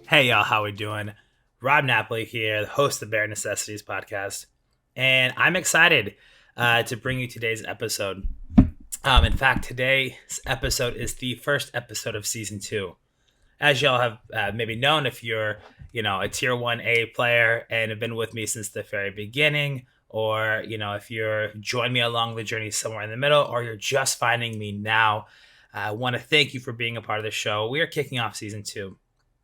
Hey y'all, how we doing? Rob Napoli here, the host of the Bare Necessities podcast, and I'm excited to bring you today's episode. In fact, today's episode is the first episode of season two. As y'all have maybe known, if you're a tier 1A player and have been with me since the very beginning, or if you're joined me along the journey somewhere in the middle, or you're just finding me now, I want to thank you for being a part of the show. We are kicking off season two.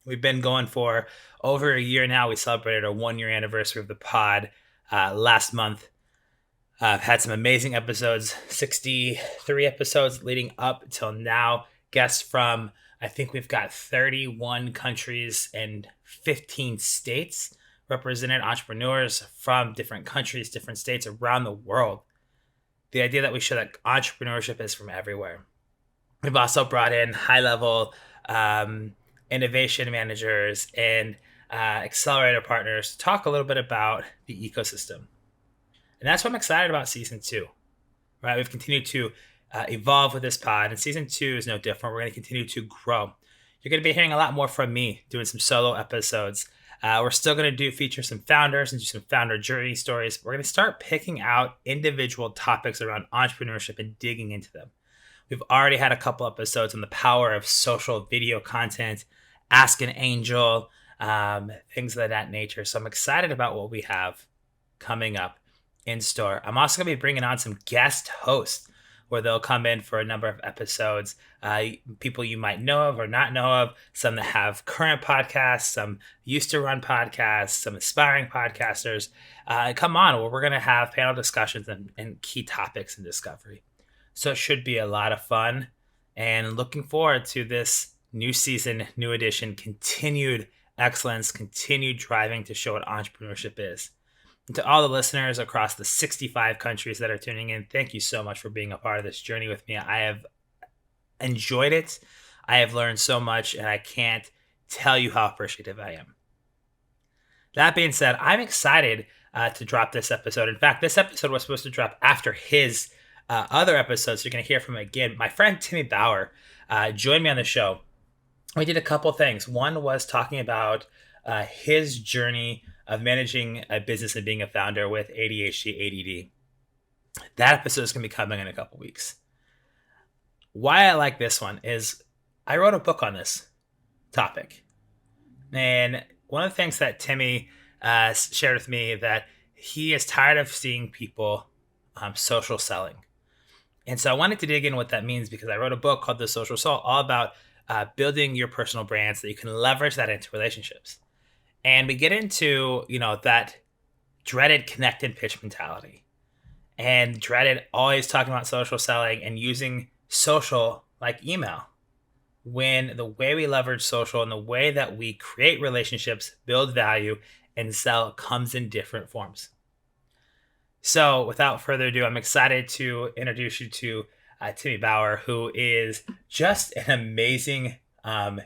We've been going for over a year now. We celebrated our 1 year anniversary of the pod last month. I've had some amazing episodes, 63 episodes leading up till now. Guests from, I think we've got 31 countries and 15 states represented, entrepreneurs from different countries, different states around the world. The idea that we show that entrepreneurship is from everywhere. We've also brought in high-level innovation managers and accelerator partners to talk a little bit about the ecosystem. And that's what I'm excited about season two, right? We've continued to evolve with this pod, and season two is no different. We're going to continue to grow. You're going to be hearing a lot more from me doing some solo episodes. We're still going to feature some founders and do some founder journey stories. We're going to start picking out individual topics around entrepreneurship and digging into them. We've already had a couple episodes on the power of social video content, Ask an Angel, things of that nature. So I'm excited about what we have coming up in store. I'm also going to be bringing on some guest hosts where they'll come in for a number of episodes. People you might know of or not know of, some that have current podcasts, some used to run podcasts, some aspiring podcasters. Come on, where we're going to have panel discussions and key topics in discovery. So it should be a lot of fun, and looking forward to this new season, new edition, continued excellence, continued driving to show what entrepreneurship is. And to all the listeners across the 65 countries that are tuning in, thank you so much for being a part of this journey with me. I have enjoyed it. I have learned so much, and I can't tell you how appreciative I am. That being said, I'm excited to drop this episode. In fact, this episode was supposed to drop after his other episodes. You're going to hear from him again. My friend Timmy Bauer joined me on the show. We did a couple things. One was talking about his journey of managing a business and being a founder with ADHD, ADD. That episode is going to be coming in a couple weeks. Why I like this one is I wrote a book on this topic. And one of the things that Timmy shared with me that he is tired of seeing people social selling. And so I wanted to dig in what that means because I wrote a book called The Social Soul, all about building your personal brand so that you can leverage that into relationships. And we get into, that dreaded connect and pitch mentality and dreaded always talking about social selling and using social like email, when the way we leverage social and the way that we create relationships, build value, and sell comes in different forms. So without further ado, I'm excited to introduce you to Timmy Bauer, who is just an amazing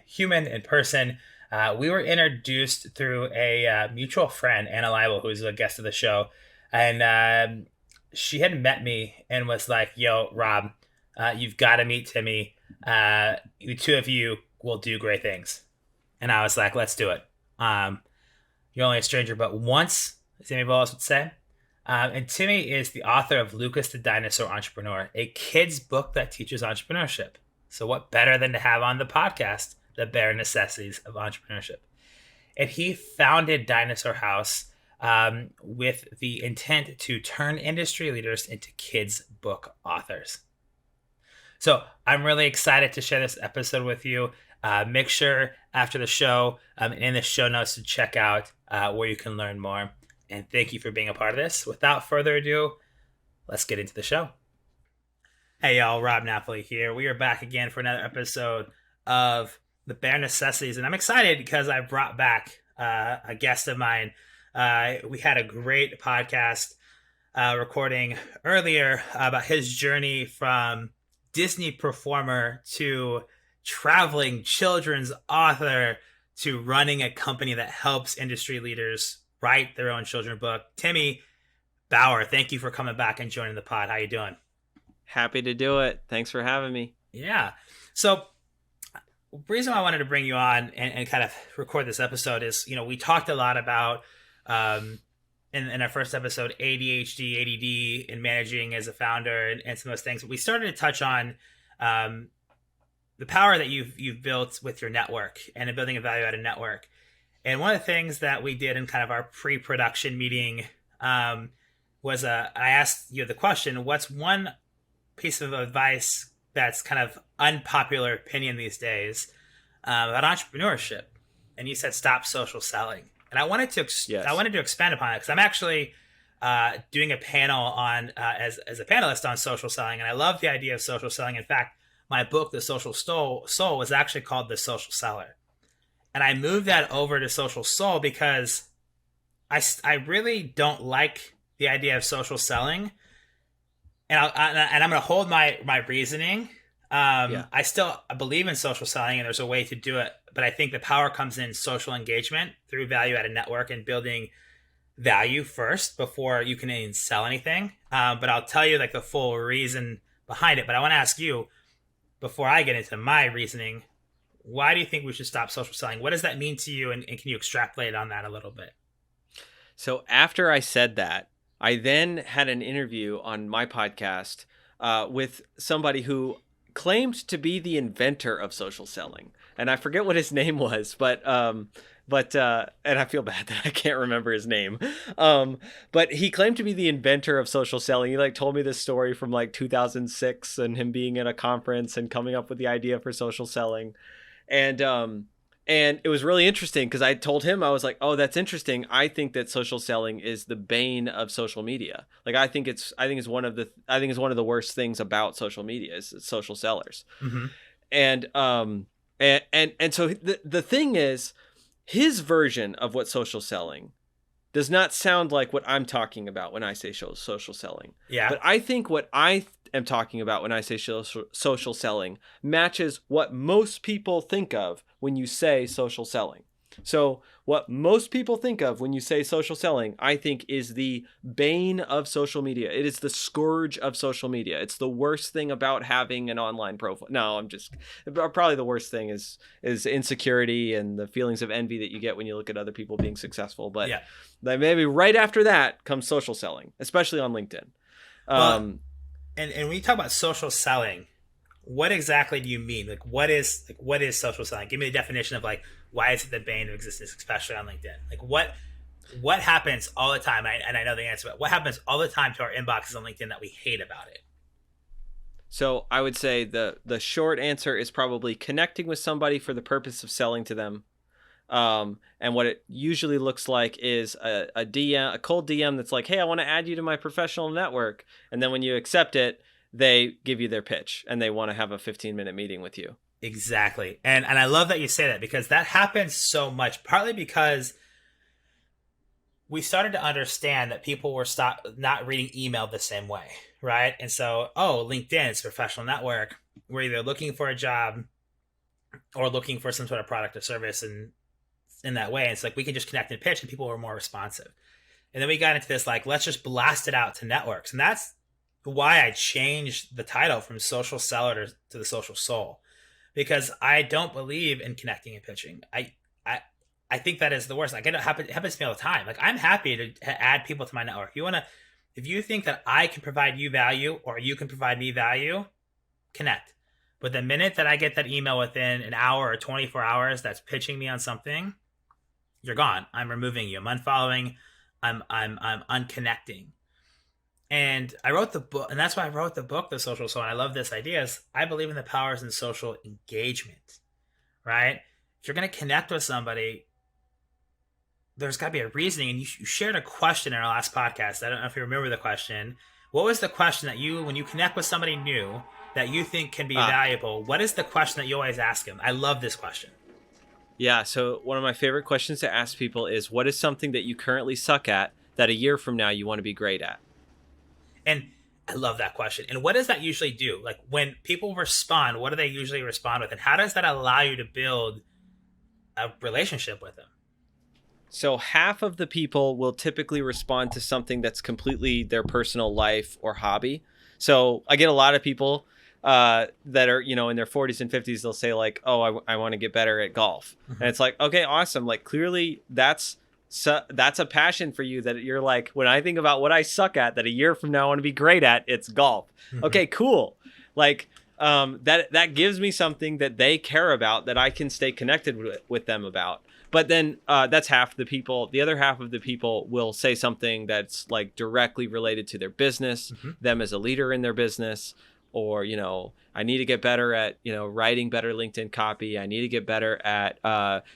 human in person. We were introduced through a mutual friend, Anna Leibel, who's a guest of the show. And she had met me and was like, yo, Rob, you've got to meet Timmy. The two of you will do great things. And I was like, let's do it. You're only a stranger, but once, as Timmy Bauer would say. And Timmy is the author of Lucas the Dinosaur Entrepreneur, a kid's book that teaches entrepreneurship. So what better than to have on the podcast the bare necessities of entrepreneurship? And he founded Dinosaur House with the intent to turn industry leaders into kids' book authors. So I'm really excited to share this episode with you. Make sure after the show, in the show notes, to check out where you can learn more. And thank you for being a part of this. Without further ado, let's get into the show. Hey, y'all. Rob Napoli here. We are back again for another episode of The Bare Necessities. And I'm excited because I brought back a guest of mine. We had a great podcast recording earlier about his journey from Disney performer to traveling children's author to running a company that helps industry leaders write their own children's book. Timmy Bauer, thank you for coming back and joining the pod. How you doing? Happy to do it. Thanks for having me. Yeah. So the reason why I wanted to bring you on and kind of record this episode is, we talked a lot about in our first episode, ADHD, ADD, and managing as a founder, and some of those things. We started to touch on the power that you've built with your network and in building a value-added network. And one of the things that we did in kind of our pre-production meeting was I asked you the question: what's one piece of advice that's kind of unpopular opinion these days about entrepreneurship? And you said stop social selling. And I wanted to expand upon it because I'm actually doing a panel on as a panelist on social selling, and I love the idea of social selling. In fact, my book, The Social Soul, was actually called The Social Seller, and I moved that over to Social Soul because I really don't like the idea of social selling, and I'm going to hold my reasoning. I still believe in social selling, and there's a way to do it, but I think the power comes in social engagement through value-added network and building value first before you can even sell anything. But I'll tell you like the full reason behind it. But I want to ask you, before I get into my reasoning, why do you think we should stop social selling? What does that mean to you? And can you extrapolate on that a little bit? So after I said that, I then had an interview on my podcast with somebody who claimed to be the inventor of social selling. And I forget what his name was, but and I feel bad that I can't remember his name. But he claimed to be the inventor of social selling. He told me this story from 2006 and him being at a conference and coming up with the idea for social selling. And it was really interesting because I told him, I was like, oh, that's interesting. I think that social selling is the bane of social media. I think it's one of the worst things about social media is social sellers. Mm-hmm. And so the thing is, his version of what social selling does not sound like what I'm talking about when I say social selling. Yeah. But I think what I am talking about when I say social selling matches what most people think of when you say social selling. So what most people think of when you say social selling, I think, is the bane of social media. It is the scourge of social media. It's the worst thing about having an online profile. No, probably the worst thing is insecurity and the feelings of envy that you get when you look at other people being successful. But yeah, maybe right after that comes social selling, especially on LinkedIn. And when you talk about social selling, what exactly do you mean? What is social selling? Give me a definition of why is it the bane of existence, especially on LinkedIn? What happens all the time? And I know the answer, but what happens all the time to our inboxes on LinkedIn that we hate about it? So I would say the short answer is probably connecting with somebody for the purpose of selling to them. And what it usually looks like is a DM, a cold DM that's like, hey, I want to add you to my professional network. And then when you accept it, they give you their pitch and they want to have a 15-minute meeting with you. Exactly. And I love that you say that because that happens so much, partly because we started to understand that people were not reading email the same way, right? And so, LinkedIn is a professional network. We're either looking for a job or looking for some sort of product or service and in that way. And it's we can just connect and pitch and people were more responsive. And then we got into this, let's just blast it out to networks. And that's why I changed the title from social seller to the social soul, because I don't believe in connecting and pitching. I think that is the worst. It happens to me all the time. I'm happy to add people to my network. If you think that I can provide you value or you can provide me value, connect. But the minute that I get that email within an hour or 24 hours that's pitching me on something, you're gone. I'm removing you. I'm unfollowing. I'm unconnecting. And I wrote the book, and that's why I wrote the book, The Social Soul. And I love this idea is I believe in the powers in social engagement, right? If you're going to connect with somebody, there's got to be a reasoning. And you shared a question in our last podcast. I don't know if you remember the question. What was the question that when you connect with somebody new that you think can be valuable, what is the question that you always ask them? I love this question. Yeah. So one of my favorite questions to ask people is, what is something that you currently suck at that a year from now you want to be great at? And I love that question. And what does that usually do? When people respond, what do they usually respond with? And how does that allow you to build a relationship with them? So half of the people will typically respond to something that's completely their personal life or hobby. So I get a lot of people that are, in their 40s and 50s, they'll say like, oh, I want to get better at golf. And it's like, okay, awesome. Like clearly that's a passion for you, that you're like, when I think about what I suck at, that a year from now I want to be great at, it's golf. Okay, cool. Like, that gives me something that they care about, that I can stay connected with them about. But then that's half the people. The other half of the people will say something that's like directly related to their business, them as a leader in their business, or, I need to get better at, writing better LinkedIn copy. I need to get better at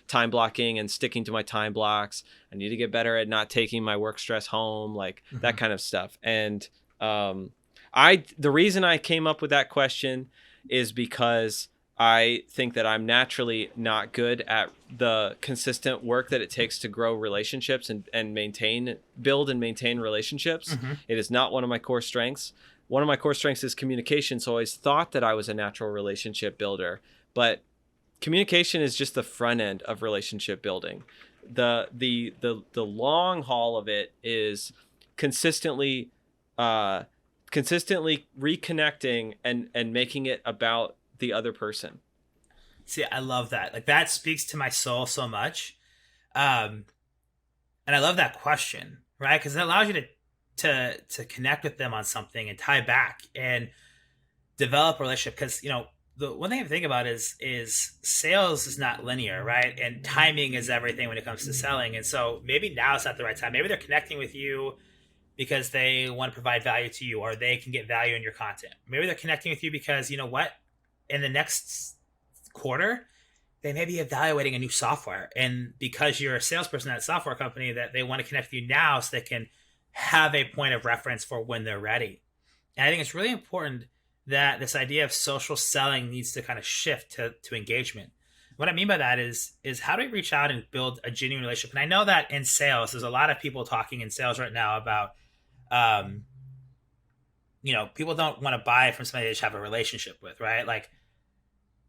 time blocking and sticking to my time blocks. I need to get better at not taking my work stress home, like that kind of stuff. And the reason I came up with that question is because I think that I'm naturally not good at the consistent work that it takes to grow relationships and build and maintain relationships. It is not one of my core strengths. One of my core strengths is communication. So I always thought that I was a natural relationship builder, but communication is just the front end of relationship building. The long haul of it is consistently reconnecting and making it about the other person. See, I love that. Like, that speaks to my soul so much. And I love that question, right? Because it allows you to connect with them on something and tie back and develop a relationship. Because, the one thing I think about is sales is not linear, right? And timing is everything when it comes to selling. And so maybe now is not the right time. Maybe they're connecting with you because they want to provide value to you, or they can get value in your content. Maybe they're connecting with you because, you know what, in the next quarter, they may be evaluating a new software. And because you're a salesperson at a software company, that they want to connect with you now so they can have a point of reference for when they're ready. And I think it's really important that this idea of social selling needs to kind of shift to engagement. What I mean by that is how do we reach out and build a genuine relationship? And I know that in sales, there's a lot of people talking in sales right now about, people don't want to buy from somebody they just have a relationship with, right? Like,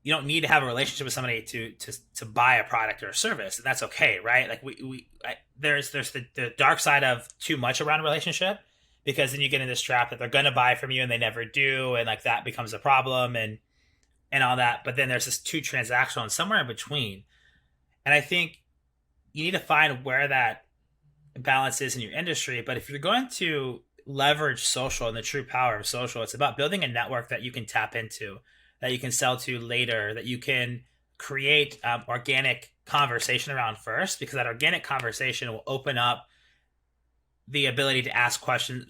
you don't need to have a relationship with somebody to buy a product or a service. And that's okay, right? Like there's the dark side of too much around a relationship, because then you get in this trap that they're going to buy from you and they never do. And like that becomes a problem and all that. But then there's this too transactional and somewhere in between. And I think you need to find where that balance is in your industry. But if you're going to leverage social and the true power of social, it's about building a network that you can tap into, that you can sell to later, that you can create organic conversation around first, because that organic conversation will open up the ability to ask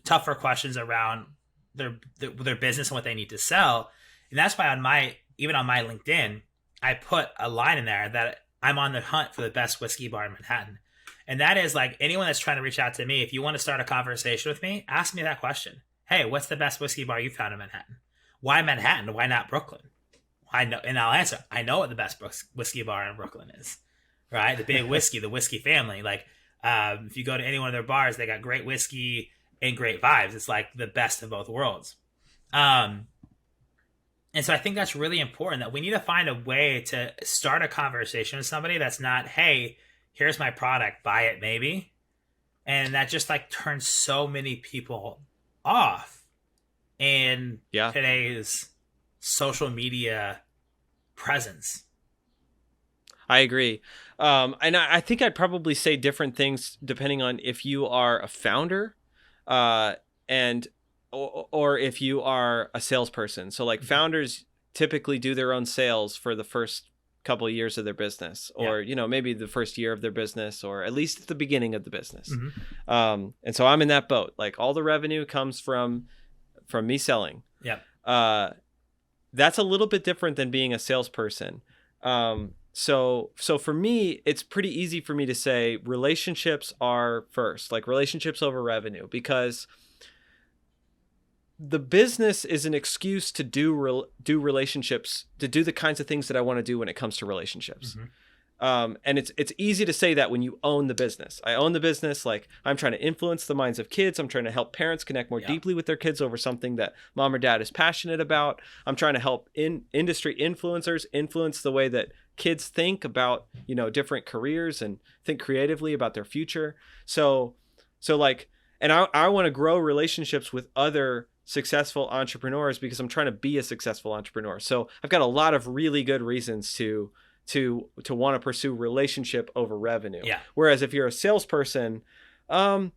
tougher questions around their business and what they need to sell. And that's why even on my LinkedIn, I put a line in there that I'm on the hunt for the best whiskey bar in Manhattan. And that is like, anyone that's trying to reach out to me, if you want to start a conversation with me, ask me that question. Hey, what's the best whiskey bar you found in Manhattan? Why Manhattan? Why not Brooklyn? I know, and I'll answer. I know what the best whiskey bar in Brooklyn is, right? The big whiskey, the whiskey family. Like, if you go to any one of their bars, they got great whiskey and great vibes. It's like the best of both worlds. And so I think that's really important, that we need to find a way to start a conversation with somebody that's not, hey, here's my product, buy it maybe. And that just like turns so many people off in today's social media presence. I agree. And I think I'd probably say different things depending on if you are a founder or if you are a salesperson. So like founders typically do their own sales for the first couple of years of their business, or maybe the first year of their business, or at least at the beginning of the business. And so I'm in that boat. Like, all the revenue comes from me selling. That's a little bit different than being a salesperson. So for me, it's pretty easy for me to say relationships are first, like relationships over revenue, because the business is an excuse to do relationships, to do the kinds of things that I want to do when it comes to relationships. And it's easy to say that when you own the business. I own the business. Like, I'm trying to influence the minds of kids. I'm trying to help parents connect more deeply with their kids over something that mom or dad is passionate about. I'm trying to help industry influencers influence the way that kids think about, different careers and think creatively about their future. So like, and I want to grow relationships with other successful entrepreneurs because I'm trying to be a successful entrepreneur. So I've got a lot of really good reasons to want to pursue relationship over revenue. Yeah. Whereas if you're a salesperson, I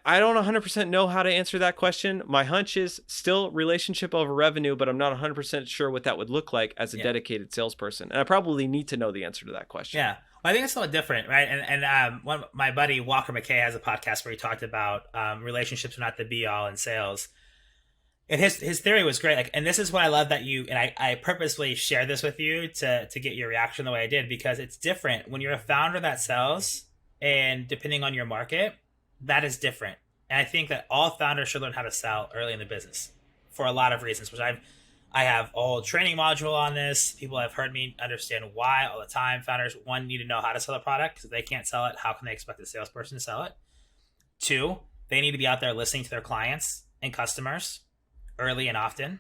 don't 100% know how to answer that question. My hunch is still relationship over revenue, but I'm not 100% sure what that would look like as a dedicated salesperson. And I probably need to know the answer to that question. Yeah. Well, I think it's a little different, right? And my buddy Walker McKay has a podcast where he talked about relationships are not the be all in sales. And his theory was great. Like, and this is what I love that you, and I purposely share this with you to get your reaction the way I did, because it's different when you're a founder that sells, and depending on your market, that is different. And I think that all founders should learn how to sell early in the business for a lot of reasons, which I have a whole training module on this. People have heard me understand why all the time. Founders, one, need to know how to sell a product, because if they can't sell it, how can they expect a salesperson to sell it? Two, they need to be out there listening to their clients and customers early and often.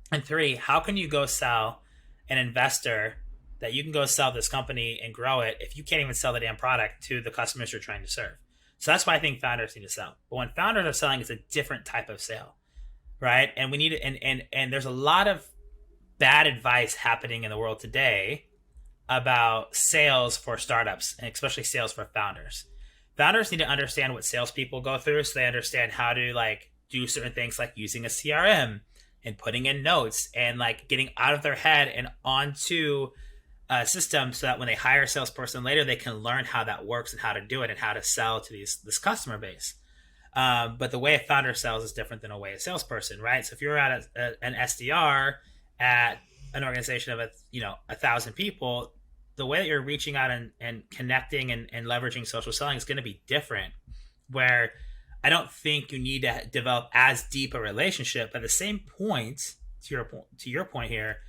And three, how can you go sell an investor that you can go sell this company and grow it if you can't even sell the damn product to the customers you're trying to serve? So that's why I think founders need to sell. But when founders are selling, it's a different type of sale, right? And we need and there's a lot of bad advice happening in the world today about sales for startups, and especially sales for founders. Founders need to understand what salespeople go through, so they understand how to like do certain things, like using a CRM and putting in notes and like getting out of their head and onto a system, so that when they hire a salesperson later, they can learn how that works and how to do it and how to sell to this customer base. But the way a founder sells is different than a way a salesperson, right? So if you're at an SDR at an organization of 1,000 people, the way that you're reaching out and connecting and leveraging social selling is going to be different. Where I don't think you need to develop as deep a relationship. But at the same point, to your point here,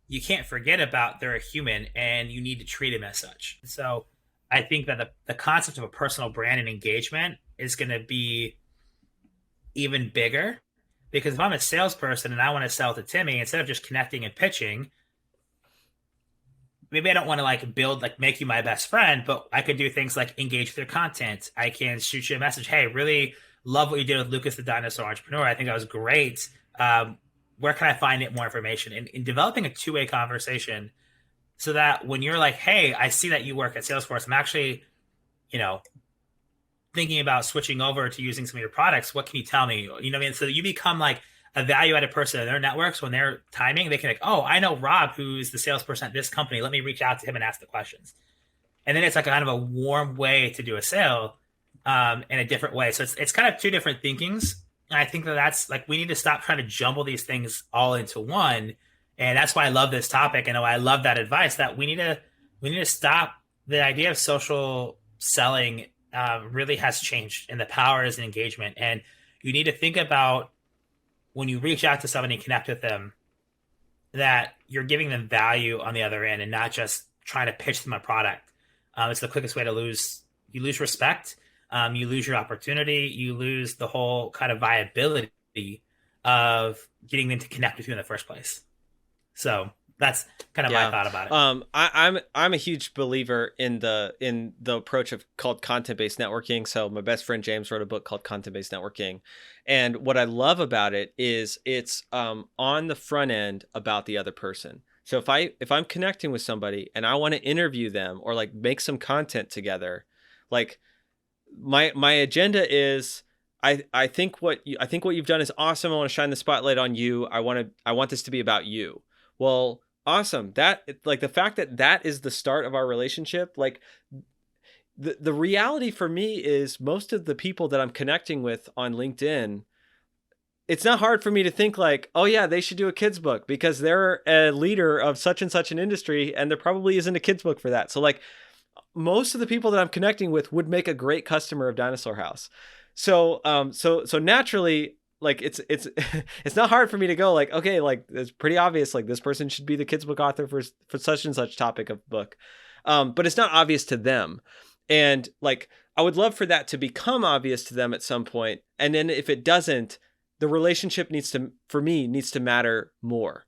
you can't forget about they're a human and you need to treat them as such. So I think that the concept of a personal brand and engagement is going to be even bigger, because if I'm a salesperson and I want to sell to Timmy, instead of just connecting and pitching, maybe I don't want to make you my best friend, but I could do things like engage with your content. I can shoot you a message. Hey, really love what you did with Lucas, the Dinosaur entrepreneur. I think that was great. Where can I find more information? And in developing a two-way conversation, so that when you're like, hey, I see that you work at Salesforce, I'm actually, thinking about switching over to using some of your products. What can you tell me? You know what I mean? So you become like a value-added person in their networks. When they're timing, they can like, oh, I know Rob, who's the salesperson at this company. Let me reach out to him and ask the questions. And then it's like kind of a warm way to do a sale in a different way. So it's kind of two different thinkings. And I think that's like, we need to stop trying to jumble these things all into one. And that's why I love this topic. And I love that advice, that we need to stop. The idea of social selling really has changed, and the power is in engagement. And you need to think about, when you reach out to somebody and connect with them, that you're giving them value on the other end and not just trying to pitch them a product. It's the quickest way to lose respect. You lose your opportunity. You lose the whole kind of viability of getting them to connect with you in the first place. So that's kind of my thought about it. I'm a huge believer in the approach called content-based networking. So my best friend James wrote a book called Content-Based Networking. And what I love about it is it's on the front end about the other person. So if I'm connecting with somebody and I want to interview them or like make some content together, like my agenda is, I think what you've done is awesome. I want to shine the spotlight on you. I want this to be about you. Well, awesome. That, like, the fact that is the start of our relationship, like the reality for me is most of the people that I'm connecting with on LinkedIn, it's not hard for me to think like, oh yeah, they should do a kids book because they're a leader of such and such an industry and there probably isn't a kids book for that. So like most of the people that I'm connecting with would make a great customer of Dinosaur House. So naturally, like it's it's not hard for me to go like, okay, like it's pretty obvious, like this person should be the kids book author for such and such topic of book. But it's not obvious to them. And like, I would love for that to become obvious to them at some point. And then if it doesn't, the relationship needs to matter more.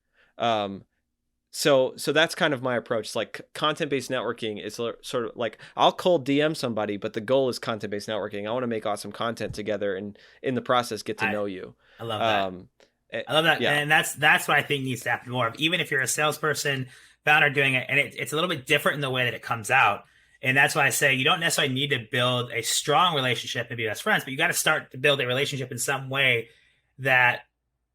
So that's kind of my approach. It's like content-based networking is sort of like I'll cold DM somebody, but the goal is content-based networking. I want to make awesome content together and in the process get to know you. I love that. I love that. Yeah. And that's what I think needs to happen more of. Even if you're a salesperson, founder doing it, and it's a little bit different in the way that it comes out. And that's why I say you don't necessarily need to build a strong relationship and be best friends, but you got to start to build a relationship in some way that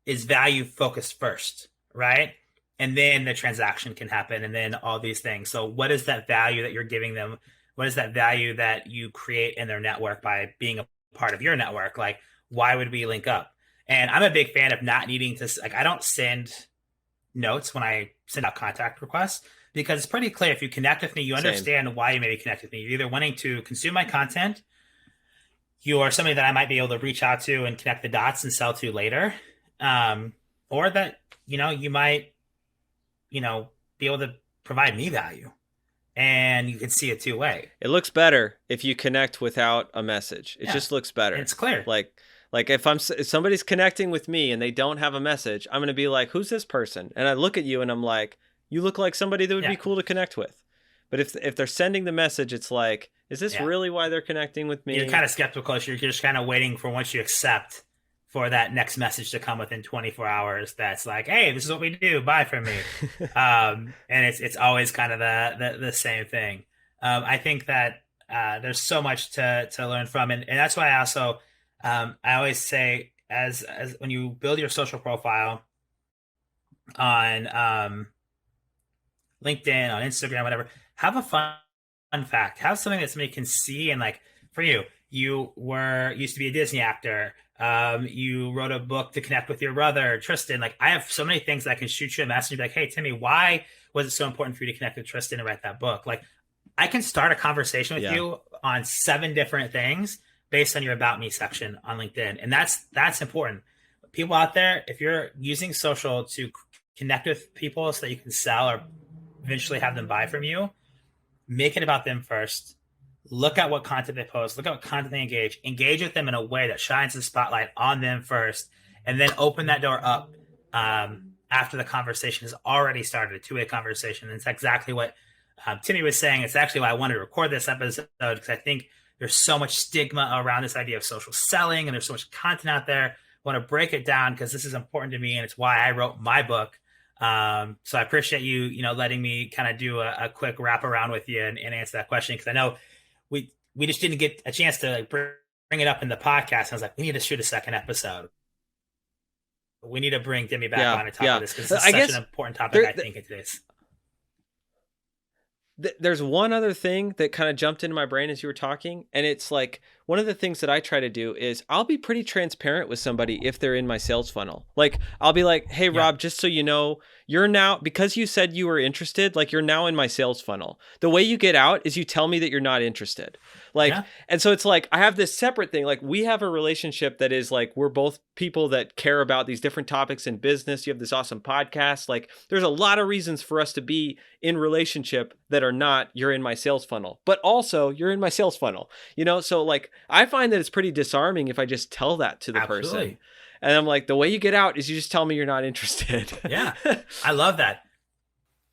is value focused first, right? And then the transaction can happen, and then all these things. So what is that value that you're giving them? What is that value that you create in their network by being a part of your network? Like, why would we link up? And I'm a big fan of not needing to, like, I don't send notes when I send out contact requests, because it's pretty clear if you connect with me, you understand why you maybe connect with me. You're either wanting to consume my content, you are somebody that I might be able to reach out to and connect the dots and sell to later, or that, you might, be able to provide me value, and you can see it two-way. It looks better if you connect without a message. It just looks better. And it's clear. Like if somebody's connecting with me and they don't have a message, I'm going to be like, who's this person? And I look at you and I'm like, you look like somebody that would be cool to connect with. But if they're sending the message, it's like, is this really why they're connecting with me? You're kind of skeptical. You're just kind of waiting for, once you accept, for that next message to come within 24 hours. That's like, hey, this is what we do. Buy from me. And it's always kind of the same thing. I think that there's so much to learn from. And that's why I also, I always say, as when you build your social profile on LinkedIn, on Instagram, whatever, have a fun fact. Have something that somebody can see. And like, for you used to be a Disney actor. You wrote a book to connect with your brother, Tristan. Like, I have so many things that I can shoot you a message and be like, hey, Timmy, why was it so important for you to connect with Tristan and write that book? Like, I can start a conversation with you on 7 different things based on your About Me section on LinkedIn. And that's important. People out there, if you're using social to connect with people so that you can sell or eventually have them buy from you, make it about them first. Look at what content they post. Look at what content they engage with them in a way that shines the spotlight on them first, and then open that door up after the conversation has already started, a two-way conversation. And it's exactly what Timmy was saying. It's actually why I wanted to record this episode, because I think there's so much stigma around this idea of social selling, and there's so much content out there. I want to break it down because this is important to me, and it's why I wrote my book. So I appreciate you, letting me kind of do a quick wrap around with you and answer that question, because I know we just didn't get a chance to bring it up in the podcast. I was like, we need to shoot a second episode. We need to bring Timmy back on and talk about this, because it's such an important topic, I think, in today's. There's one other thing that kind of jumped into my brain as you were talking, and it's like, one of the things that I try to do is I'll be pretty transparent with somebody if they're in my sales funnel. Like, I'll be like, hey, Rob, just so you know, you're now, because you said you were interested, like, you're now in my sales funnel. The way you get out is you tell me that you're not interested. Like, and so it's like, I have this separate thing. Like, we have a relationship that is like, we're both people that care about these different topics in business. You have this awesome podcast. Like, there's a lot of reasons for us to be in relationship that are not, you're in my sales funnel, but also you're in my sales funnel, So like, I find that it's pretty disarming if I just tell that to the person. And I'm like, the way you get out is you just tell me you're not interested. Yeah. I love that.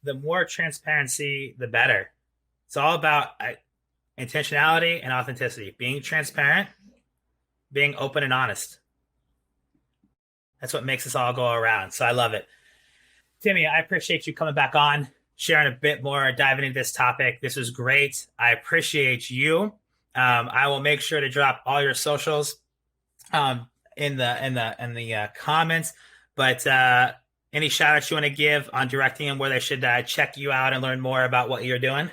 The more transparency, the better. It's all about intentionality and authenticity, being transparent, being open and honest. That's what makes us all go around. So I love it. Timmy, I appreciate you coming back on, sharing a bit more, diving into this topic. This was great. I appreciate you. I will make sure to drop all your socials in the comments. But any shout outs you want to give on directing them where they should check you out and learn more about what you're doing?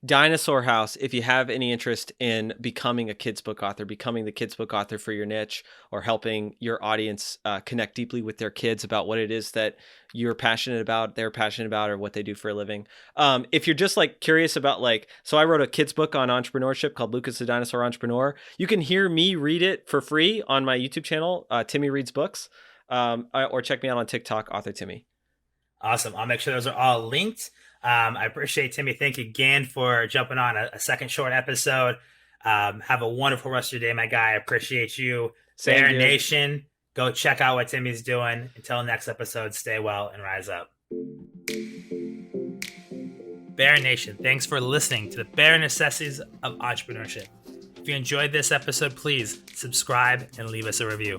Dinosaur House, if you have any interest in becoming a kids book author, becoming the kids book author for your niche, or helping your audience connect deeply with their kids about what it is that you're passionate about, they're passionate about, or what they do for a living. If you're just like curious about so I wrote a kids book on entrepreneurship called Lucas the Dinosaur Entrepreneur. You can hear me read it for free on my YouTube channel, Timmy Reads Books, or check me out on TikTok, Author Timmy. Awesome. I'll make sure those are all linked. I appreciate Timmy. Thank you again for jumping on a second short episode. Have a wonderful rest of your day, my guy. I appreciate you. Bear Nation, go check out what Timmy's doing. Until next episode, stay well and rise up. Bare Nation, thanks for listening to the bare necessities of entrepreneurship. If you enjoyed this episode, please subscribe and leave us a review.